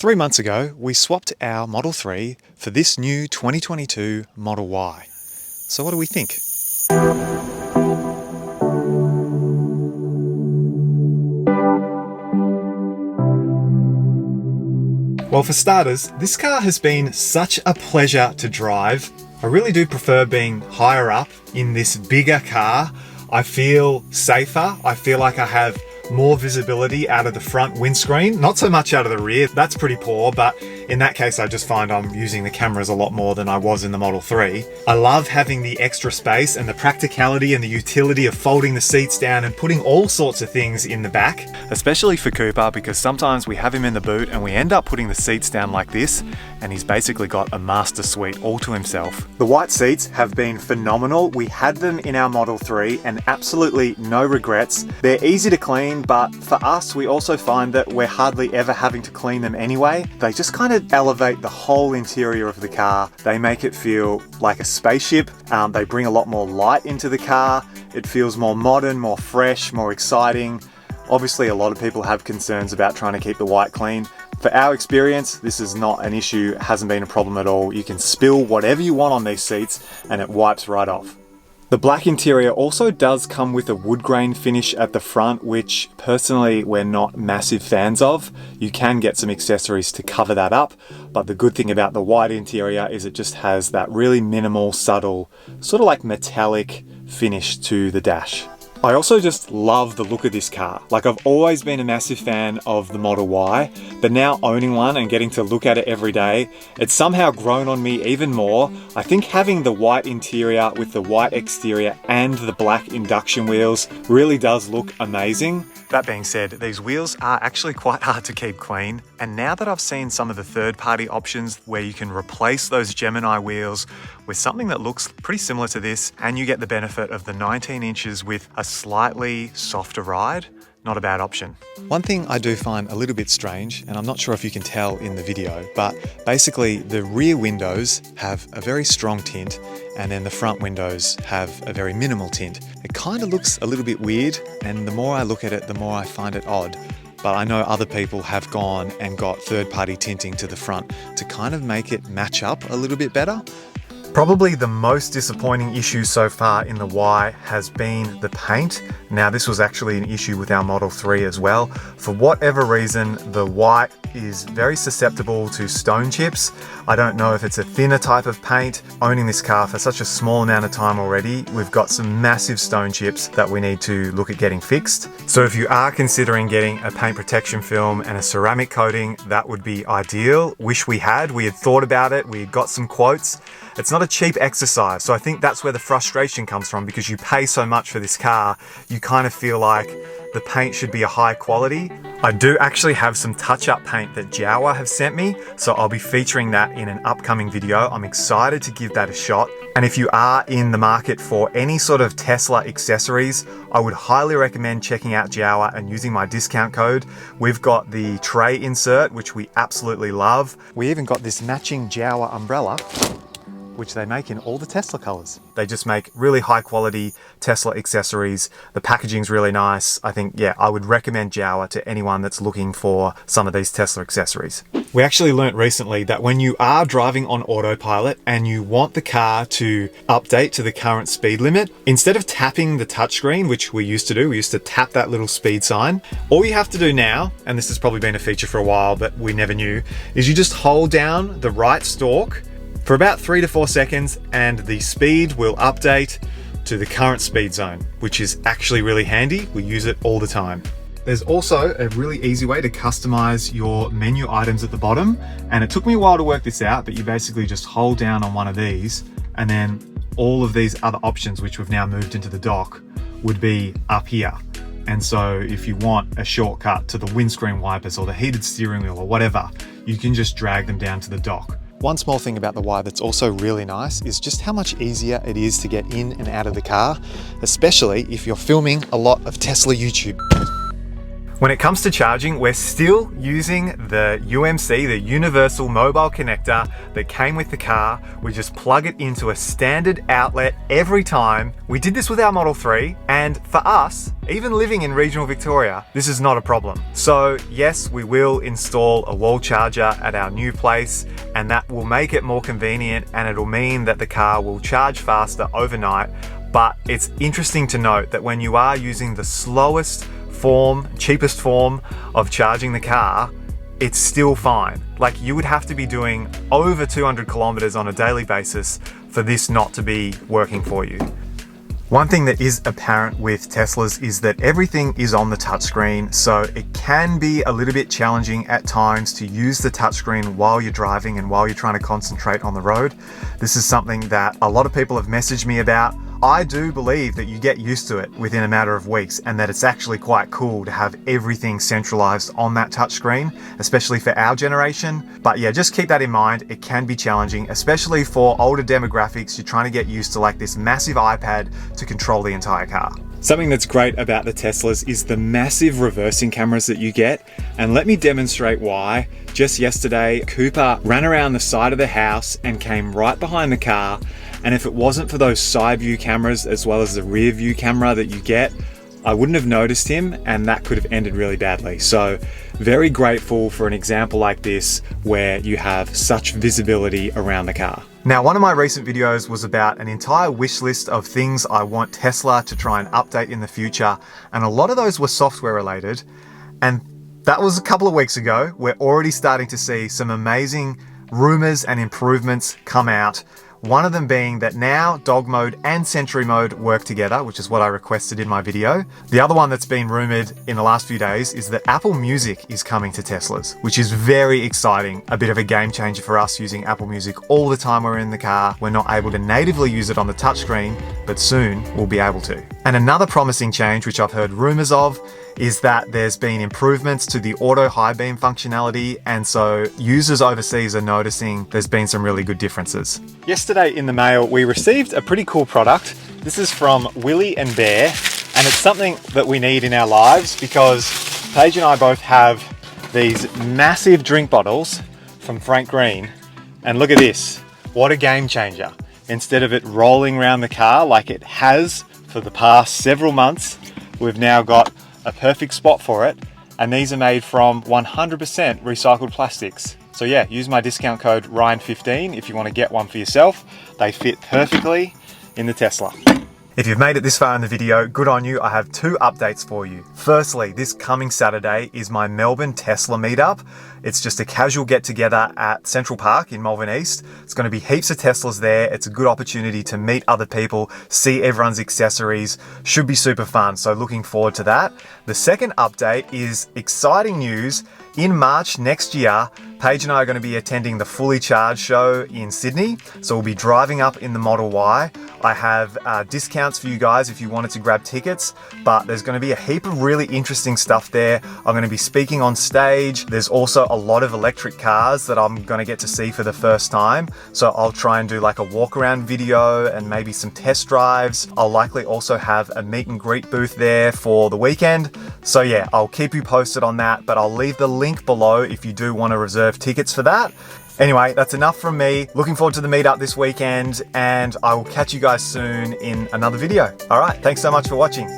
3 months ago, we swapped our Model 3 for this new 2022 Model Y. So what do we think? Well, for starters, this car has been such a pleasure to drive. I really do prefer being higher up in this bigger car. I feel safer. I feel like I have more visibility out of the front windscreen, not so much out of the rear. That's pretty poor, but in that case, I just find I'm using the cameras a lot more than I was in the Model 3. I love having the extra space and the practicality and the utility of folding the seats down and putting all sorts of things in the back. Especially for Cooper, because sometimes we have him in the boot and we end up putting the seats down like this, and he's basically got a master suite all to himself. The white seats have been phenomenal. We had them in our Model 3 and absolutely no regrets. They're easy to clean, but for us, we also find that we're hardly ever having to clean them anyway. They just kind of elevate the whole interior of the car. They make it feel like a spaceship. They bring a lot more light into the car. It feels more modern, more fresh, more exciting. Obviously, a lot of people have concerns about trying to keep the white clean. For our experience, this is not an issue, it hasn't been a problem at all. You can spill whatever you want on these seats and it wipes right off. The black interior also does come with a wood grain finish at the front, which personally we're not massive fans of. You can get some accessories to cover that up, but the good thing about the white interior is it just has that really minimal, subtle, sort of like metallic finish to the dash. I also just love the look of this car. Like, I've always been a massive fan of the Model Y, but now owning one and getting to look at it every day, it's somehow grown on me even more. I think having the white interior with the white exterior and the black induction wheels really does look amazing. That being said, these wheels are actually quite hard to keep clean, and now that I've seen some of the third-party options where you can replace those Gemini wheels with something that looks pretty similar to this, and you get the benefit of the 19 inches with a slightly softer ride, not a bad option. One thing I do find a little bit strange, and I'm not sure if you can tell in the video, but basically the rear windows have a very strong tint and then the front windows have a very minimal tint. It kind of looks a little bit weird, and the more I look at it, the more I find it odd. But I know other people have gone and got third-party tinting to the front to kind of make it match up a little bit better. Probably the most disappointing issue so far in the Y has been the paint. Now, this was actually an issue with our Model 3 as well. For whatever reason, the white is very susceptible to stone chips. I don't know if it's a thinner type of paint. Owning this car for such a small amount of time already, we've got some massive stone chips that we need to look at getting fixed. So if you are considering getting a paint protection film and a ceramic coating, that would be ideal. Wish we had thought about it, we had got some quotes. It's not a cheap exercise, so I think that's where the frustration comes from, because you pay so much for this car, you kind of feel like the paint should be a high quality. I do actually have some touch-up paint that Jawa have sent me, so I'll be featuring that in an upcoming video. I'm excited to give that a shot. And if you are in the market for any sort of Tesla accessories, I would highly recommend checking out Jawa and using my discount code. We've got the tray insert, which we absolutely love. We even got this matching Jawa umbrella, which they make in all the Tesla colors. They just make really high quality Tesla accessories. The packaging's really nice. I think, yeah, I would recommend Jawa to anyone that's looking for some of these Tesla accessories. We actually learnt recently that when you are driving on Autopilot and you want the car to update to the current speed limit, instead of tapping the touchscreen, which we used to do, we used to tap that little speed sign, all you have to do now, and this has probably been a feature for a while, but we never knew, is you just hold down the right stalk for about 3 to 4 seconds and the speed will update to the current speed zone, which is actually really handy. We use it all the time. There's also a really easy way to customize your menu items at the bottom, and it took me a while to work this out, but you basically just hold down on one of these and then all of these other options, which we've now moved into the dock, would be up here. And so if you want a shortcut to the windscreen wipers or the heated steering wheel or whatever, you can just drag them down to the dock. One small thing about the Y that's also really nice is just how much easier it is to get in and out of the car, especially if you're filming a lot of Tesla YouTube. When it comes to charging, we're still using the UMC, the Universal Mobile Connector that came with the car. We just plug it into a standard outlet every time. We did this with our Model 3, and for us, even living in regional Victoria, this is not a problem. So yes, we will install a wall charger at our new place, and that will make it more convenient, and it'll mean that the car will charge faster overnight. But it's interesting to note that when you are using the slowest cheapest form of charging the car, it's still fine. Like, you would have to be doing over 200 kilometers on a daily basis for this not to be working for you. One thing that is apparent with Teslas is that everything is on the touchscreen, so it can be a little bit challenging at times to use the touchscreen while you're driving and while you're trying to concentrate on the road. This is something that a lot of people have messaged me about. I do believe that you get used to it within a matter of weeks, and that it's actually quite cool to have everything centralized on that touchscreen, especially for our generation. But yeah, just keep that in mind. It can be challenging, especially for older demographics. You're trying to get used to like this massive iPad to control the entire car. Something that's great about the Teslas is the massive reversing cameras that you get, and let me demonstrate why. Just yesterday, Cooper ran around the side of the house and came right behind the car, and if it wasn't for those side view cameras as well as the rear view camera that you get, I wouldn't have noticed him, and that could have ended really badly. So very grateful for an example like this where you have such visibility around the car. Now, one of my recent videos was about an entire wish list of things I want Tesla to try and update in the future, and a lot of those were software related, and that was a couple of weeks ago. We're already starting to see some amazing rumors and improvements come out. One of them being that now dog mode and Sentry mode work together, which is what I requested in my video. The other one that's been rumored in the last few days is that Apple Music is coming to Teslas, which is very exciting. A bit of a game changer for us using Apple Music all the time we're in the car. We're not able to natively use it on the touchscreen, but soon we'll be able to. And another promising change, which I've heard rumors of, is that there's been improvements to the auto high beam functionality, and so users overseas are noticing there's been some really good differences. Yesterday in the mail, we received a pretty cool product. This is from Willy and Bear, and it's something that we need in our lives because Paige and I both have these massive drink bottles from Frank Green, and look at this. What a game changer. Instead of it rolling around the car like it has for the past several months, we've now got a perfect spot for it, and these are made from 100% recycled plastics. So yeah, use my discount code Ryan15 if you want to get one for yourself. They fit perfectly in the Tesla. If you've made it this far in the video, good on you. I have two updates for you. Firstly, this coming Saturday is my Melbourne Tesla meetup. It's just a casual get together at Central Park in Melbourne East. It's going to be heaps of Teslas there. It's a good opportunity to meet other people, see everyone's accessories. Should be super fun, so looking forward to that. The second update is exciting news. In March next year, Paige and I are going to be attending the Fully Charged show in Sydney. So we'll be driving up in the Model Y. I have discounts for you guys if you wanted to grab tickets, but there's going to be a heap of really interesting stuff there. I'm going to be speaking on stage. There's also a lot of electric cars that I'm going to get to see for the first time. So I'll try and do like a walk around video and maybe some test drives. I'll likely also have a meet and greet booth there for the weekend. So yeah, I'll keep you posted on that, but I'll leave the link below if you do want to reserve tickets for that. Anyway, that's enough from me. Looking forward to the meetup this weekend, and I will catch you guys soon in another video. All right, thanks so much for watching.